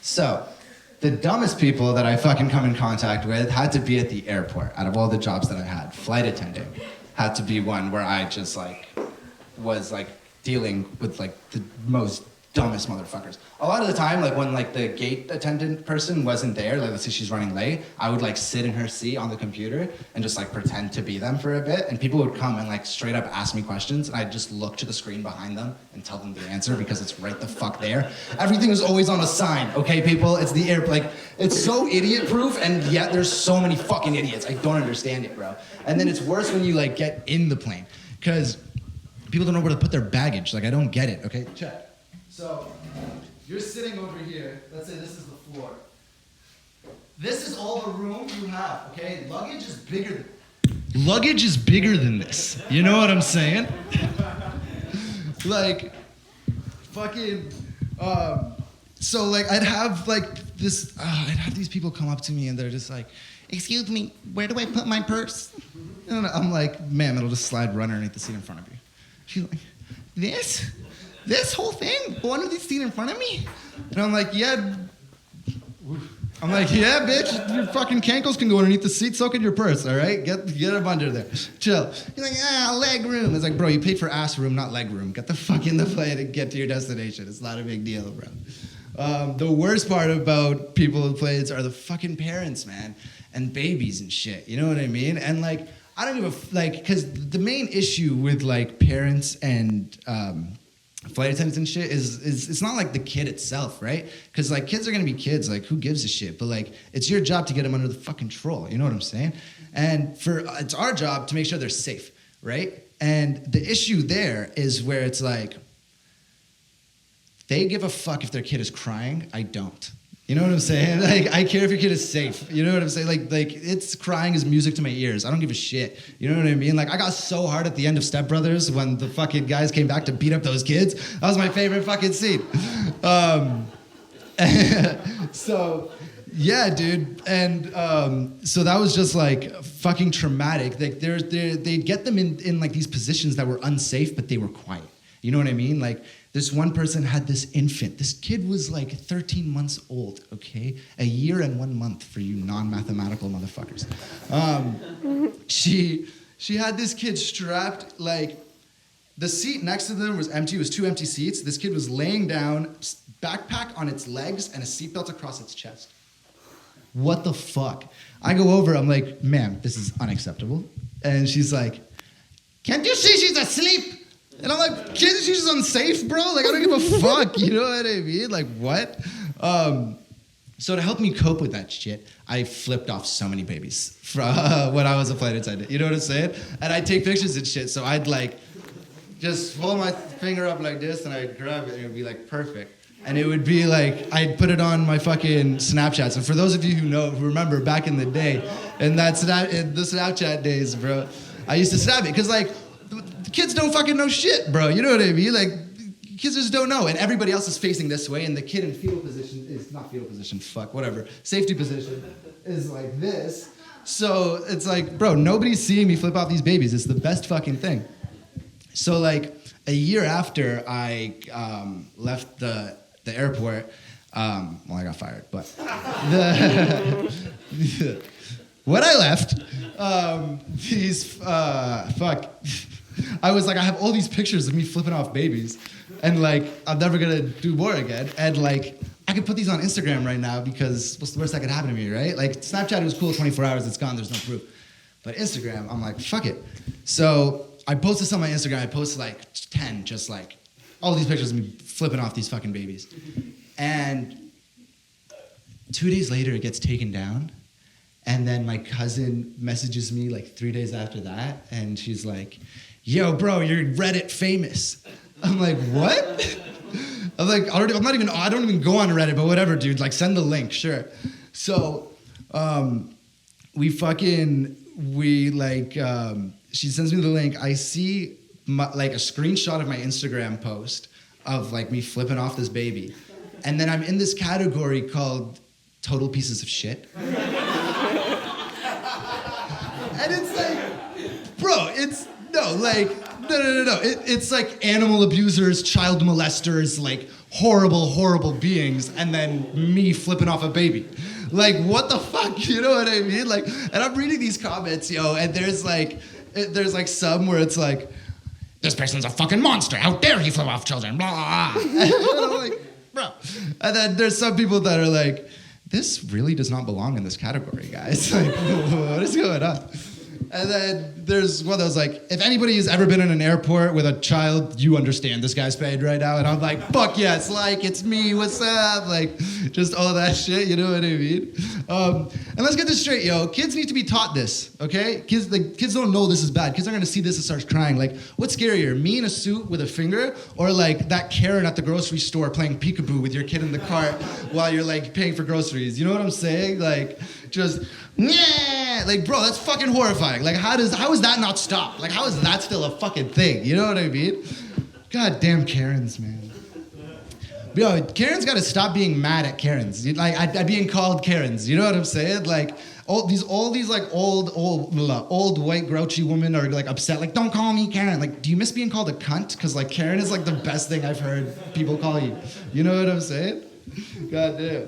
So, the dumbest people that I fucking come in contact with had to be at the airport. Out of all the jobs that I had, flight attendant had to be one where I just like was like dealing with like the most dumbest motherfuckers. A lot of the time, like when like the gate attendant person wasn't there, like let's say she's running late, I would like sit in her seat on the computer and just like pretend to be them for a bit, and people would come and like straight up ask me questions, and I'd just look to the screen behind them and tell them the answer because it's right the fuck there. Everything is always on a sign, okay, people? It's the air, like, it's so idiot-proof, and yet there's so many fucking idiots. I don't understand it, bro. And then it's worse when you like get in the plane, because people don't know where to put their baggage. Like, I don't get it, okay? Check. So, you're sitting over here. Let's say this is the floor. This is all the room you have, okay? Luggage is bigger than this. You know what I'm saying? Like, fucking, so like I'd have like this, I'd have these people come up to me and they're just like, excuse me, where do I put my purse? And I'm like, ma'am, it'll just slide right underneath the seat in front of you. She's like, this whole thing? One of these seat in front of me? And I'm like, yeah. I'm like, yeah, bitch, your fucking cankles can go underneath the seat, so can your purse, all right? Get up under there. Chill. He's like, leg room. It's like, bro, you paid for ass room, not leg room. Get the fuck in the plane and get to your destination. It's not a big deal, bro. The worst part about people in planes are the fucking parents, man, and babies and shit. You know what I mean? And like, I don't give a, like, because the main issue with like parents and flight attendants and shit is it's not like the kid itself, right? Because like kids are gonna be kids, like who gives a shit? But like it's your job to get them under the fucking control. You know what I'm saying? And it's our job to make sure they're safe, right? And the issue there is where it's like they give a fuck if their kid is crying. I don't. You know what I'm saying? Like, I care if your kid is safe. You know what I'm saying? Like it's crying is music to my ears. I don't give a shit. You know what I mean? Like, I got so hard at the end of Step Brothers when the fucking guys came back to beat up those kids. That was my favorite fucking scene. So, yeah, dude. And so that was just like fucking traumatic. Like, they'd get them in like these positions that were unsafe, but they were quiet. You know what I mean? Like, this one person had this infant. This kid was like 13 months old, okay? A year and 1 month for you non-mathematical motherfuckers. She had this kid strapped, like, the seat next to them was empty. It was 2 empty seats. This kid was laying down, backpack on its legs, and a seatbelt across its chest. What the fuck? I go over, I'm like, ma'am, this is unacceptable. And she's like, can't you see she's asleep? And I'm like, kids, she's unsafe, bro. Like, I don't give a fuck. You know what I mean? Like, what? So to help me cope with that shit, I flipped off so many babies from when I was a flight attendant. You know what I'm saying? And I'd take pictures and shit. So I'd like just hold my finger up like this and I'd grab it and it would be like perfect. And it would be like, I'd put it on my fucking Snapchats. And for those of you who remember back in the day, in the Snapchat days, bro, I used to snap it. Because like, kids don't fucking know shit, bro. You know what I mean? Like, kids just don't know. And everybody else is facing this way, and the kid in fetal position is not fetal position, fuck, whatever. Safety position is like this. So it's like, bro, nobody's seeing me flip off these babies. It's the best fucking thing. So like a year after I left the airport, well, I got fired, but when I left, I was like, I have all these pictures of me flipping off babies, and like, I'm never gonna do more again. And like, I could put these on Instagram right now because what's the worst that could happen to me, right? Like, Snapchat was cool, 24 hours, it's gone, there's no proof. But Instagram, I'm like, fuck it. So I posted some on my Instagram. I posted like 10, just like all these pictures of me flipping off these fucking babies. And 2 days later, it gets taken down. And then my cousin messages me like 3 days after that, and she's like, yo, bro, you're Reddit famous. I'm like, what? I'm like, I don't even go on Reddit, but whatever, dude. Like, send the link, sure. So, she sends me the link. I see like a screenshot of my Instagram post of like me flipping off this baby. And then I'm in this category called total pieces of shit. And it's like, bro, no. It's like animal abusers, child molesters, like horrible, horrible beings, and then me flipping off a baby. Like, what the fuck? You know what I mean? Like, and I'm reading these comments, yo, and there's like some where it's like, this person's a fucking monster. How dare he flip off children? Blah, blah, blah. And I'm like, bro. And then there's some people that are like, this really does not belong in this category, guys. Like, what is going on? And then there's one that was like, if anybody has ever been in an airport with a child, you understand this guy's paid right now. And I'm like, fuck yes, like, it's me, what's up? Like, just all that shit, you know what I mean? And let's get this straight, yo. Kids need to be taught this, okay? Kids don't know this is bad. Kids are gonna see this and start crying. Like, what's scarier, me in a suit with a finger, or like that Karen at the grocery store playing peekaboo with your kid in the cart while you're like paying for groceries? You know what I'm saying? Like, just, yeah, like, bro, that's fucking horrifying. Like, how is that not stopped? Like, how is that still a fucking thing? You know what I mean? God damn Karens, man. Yo, Karens gotta stop being mad at Karens. Like, at being called Karens. You know what I'm saying? Like, all these like old white grouchy women are like upset. Like, don't call me Karen. Like, do you miss being called a cunt? Because like Karen is like the best thing I've heard people call you. You know what I'm saying? God damn.